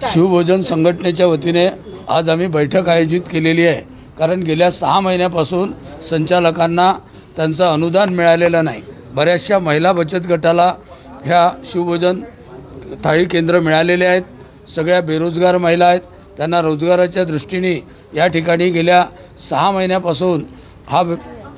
शिवभोजन संघटनेच्या वतीने आज आम्ही बैठक आयोजित केलेली आहे। कारण गेल्या 6 महिन्यापासून संचालकांना त्यांचं अनुदान मिळालेलं नाही। बऱ्याचशा महिला बचत गटाला ह्या शिवभोजन थाळी केंद्र मिळालेले आहेत। सगळ्या बेरोजगार महिला आहेत, त्यांना रोजगाराच्या दृष्टीने या ठिकाणी गेल्या 6 महिन्यापासून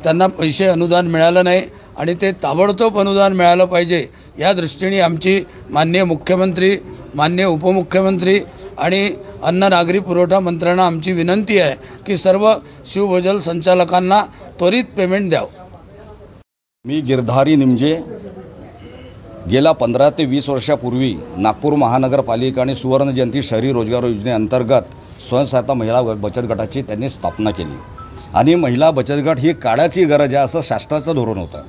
त्यांना पैसे अनुदान मिळालं नाही आणि ते ताबडतोब अनुदान मिळालं पाहिजे या दृष्टीने आमची माननीय मुख्यमंत्री, माननीय उपमुख्यमंत्री आणि अन्न नागरी पुरवठा मंत्र्यांना आमची विनंती आहे की सर्व शिवभोजन संचालकांना त्वरित पेमेंट द्यावं। मी गिरधारी निमजे गेल्या 15 ते 20 वर्षापूर्वी नागपूर महानगरपालिका आणि सुवर्ण जयंती शहरी रोजगार योजनेअंतर्गत स्वयंसहायता महिला बचत गटाची त्यांनी स्थापना केली आणि महिला बचत गट ही काळाची गरज आहे असं शासनाचं धोरण होतं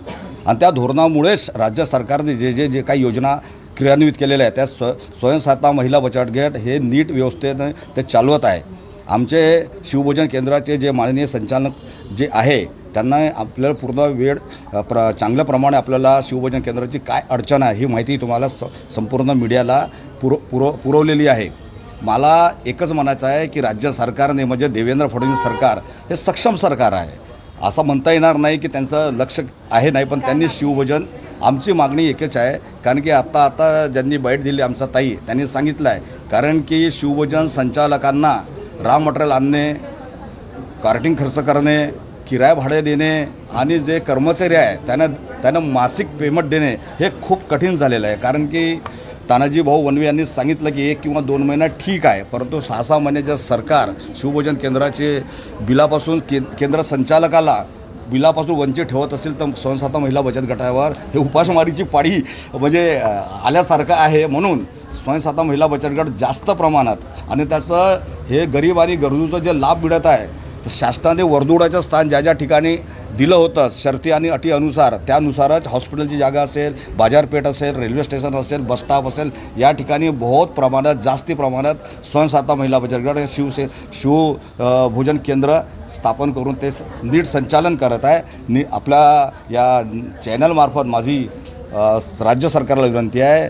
आणि त्या धोरणामुळेच राज्य सरकारने जे काही योजना क्रियान्वित केलेल्या आहेत त्या स्वयंसहायता महिला बचत गट हे नीट व्यवस्थेने ते चालवत आहे। आमचे शिवभोजन केंद्राचे जे माननीय संचालक जे आहे त्यांना आपल्याला पूर्ण वेळ चांगल्या प्रमाणे आपल्याला शिवभोजन केंद्राची काय अडचण आहे ही माहिती तुम्हाला संपूर्ण मीडियाला पुरवलेली आहे। मला एकच म्हणायचं आहे की राज्य सरकारने म्हणजे देवेंद्र फडणवीस सरकार हे सक्षम सरकार आहे। असं म्हणता येणार नाही की त्यांचं लक्ष आहे नाही, पण त्यांनी शिवभोजन आमची मागणी एकच आहे। कारण की आता ज्यांनी बाईट दिली आमचा ताई त्यांनी सांगितलं आहे, कारण की शिवभोजन संचालकांना रॉ मटेरियल आणणे, कार्टिंग खर्च करणे, किराया भाडे देणे आणि जे कर्मचारी आहे त्यांना मासिक पेमेंट देणे हे खूप कठीण झालेलं आहे। कारण की तानाजी भाऊ वनवे यांनी सांगितलं की 1 किंवा 2 महिना ठीक आहे, परंतु 6-6 महिन्याचं सरकार शिवभोजन केंद्राचे बिलापासून केंद्र संचालकाला बिलापासून वंचित ठेवत असेल तर स्वयंसहायता महिला बचत गटावर हे उपासमारीची पाळी म्हणजे आल्यासारखं आहे। म्हणून स्वयंसहायता महिला बचत गट जास्त प्रमाणात आणि त्याचं हे गरीब आणि गरजूचं जे लाभ मिळत आहे तर शासनाने वर्दुळाचं स्थान ज्या ठिकाणी दिलं होतं शर्ती आणि अटी अनुसार त्यानुसारच हॉस्पिटलची जागा असेल, बाजारपेठ असेल, रेल्वे स्टेशन असेल, बस स्टॉप असेल या ठिकाणी बहुत प्रमाणात जास्ती प्रमाणात स्वयंसहायता महिला बचत गट हे शिवभोजन केंद्र स्थापन करून ते नीट संचालन करत आहे। आपल्या या चॅनलमार्फत माझी राज्य सरकारला विनंती आहे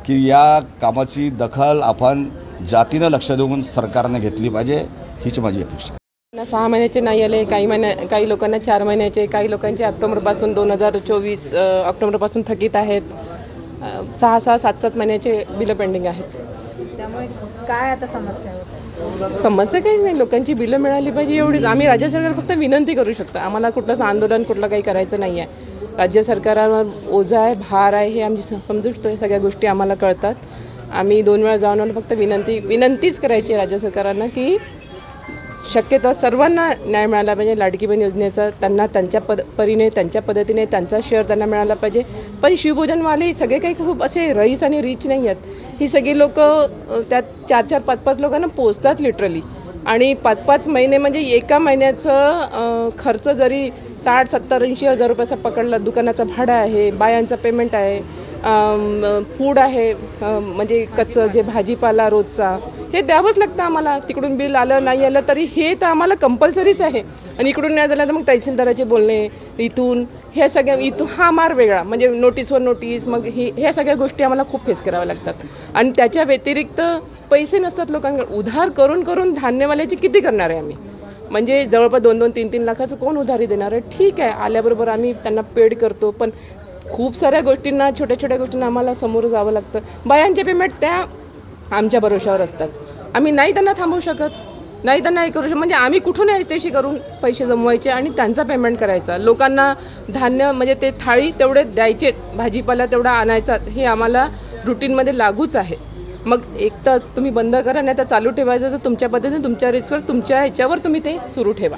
की या कामाची दखल आपण जातीनं लक्ष देऊन सरकारने घेतली पाहिजे, हीच माझी अपेक्षा आहे। 6 महिन्याचे नाही आले, काही लोकांना 4 महिन्याचे, काही लोकांचे ऑक्टोबरपासून 2024 ऑक्टोबरपासून थकीत आहेत। 6-6, 7-7 महिन्याचे बिलं पेंडिंग आहेत। त्यामुळे काय आता समस्या होते? समस्या काहीच नाही, लोकांची बिलं मिळाली पाहिजे एवढीच। आम्ही राज्य सरकार फक्त विनंती करू शकतो, आम्हाला कुठलंच आंदोलन कुठलं काही करायचं नाही आहे। राज्य सरकारवर ओझा आहे, भार आहे हे आमची समजूत, सगळ्या गोष्टी आम्हाला कळतात। आम्ही 2 वेळा जाऊन फक्त विनंतीच करायची आहे राज्य सरकारांना की शक्यतो सर्वांना न्याय मिळाला पाहिजे। लाडकी बहीण योजनेचा त्यांना त्यांच्या परीने त्यांच्या पद्धतीने त्यांचा शेअर त्यांना मिळाला पाहिजे। पण शिवभोजनवाले सगळे काही खूप असे रईस आणि रिच नाही आहेत। ही सगळी लोक त्यात 4-4, 5-5 लोकांना पोचतात लिटरली आणि 5-5 महिने म्हणजे एका महिन्याचं खर्च जरी 60-70-80 हजार रुपयाचा पकडला, दुकानाचं भाडं आहे, बायांचं पेमेंट आहे, फूड आहे, म्हणजे कच्चं जे भाजीपाला रोजचा हे द्यावंच लागतं आम्हाला। तिकडून बिल आलं नाही आलं तरी हे तर आम्हाला कंपल्सरीच आहे आणि इकडून नाही झालं तर मग तहसीलदाराचे बोलणे इथून हे सगळ्या इथून हा मार वेगळा, म्हणजे नोटीसवर नोटीस, मग ह्या सगळ्या गोष्टी आम्हाला खूप फेस कराव्या लागतात। आणि त्याच्या व्यतिरिक्त पैसे नसतात लोकांकडे, उधार करून धान्यवाल्याची किती करणार आहे आम्ही, म्हणजे जवळपास 2-2, 3-3 लाखाचं कोण उधारी देणार आहे? ठीक आहे, आल्याबरोबर आम्ही त्यांना पेड करतो, पण खूप साऱ्या गोष्टींना, छोट्या गोष्टींना आम्हाला समोर जावं लागतं। बायांचे पेमेंट त्या आमच्या भरोशावर असतात, आम्ही नाही त्यांना थांबवू शकत, नाही त्यांना हे करू शकत। म्हणजे आम्ही कुठून एजटेशी करून पैसे जमवायचे आणि त्यांचा पेमेंट करायचा, लोकांना धान्य म्हणजे ते थाळी तेवढे द्यायचेच, भाजीपाला तेवढा आणायचा, हे आम्हाला रुटीनमध्ये लागूच आहे। मग एक तर तुम्ही बंद करा, नाही तर चालू ठेवायचं तर तुमच्या पद्धतीने तुमच्या रिस्कवर तुमच्या ह्याच्यावर तुम्ही ते सुरू ठेवा।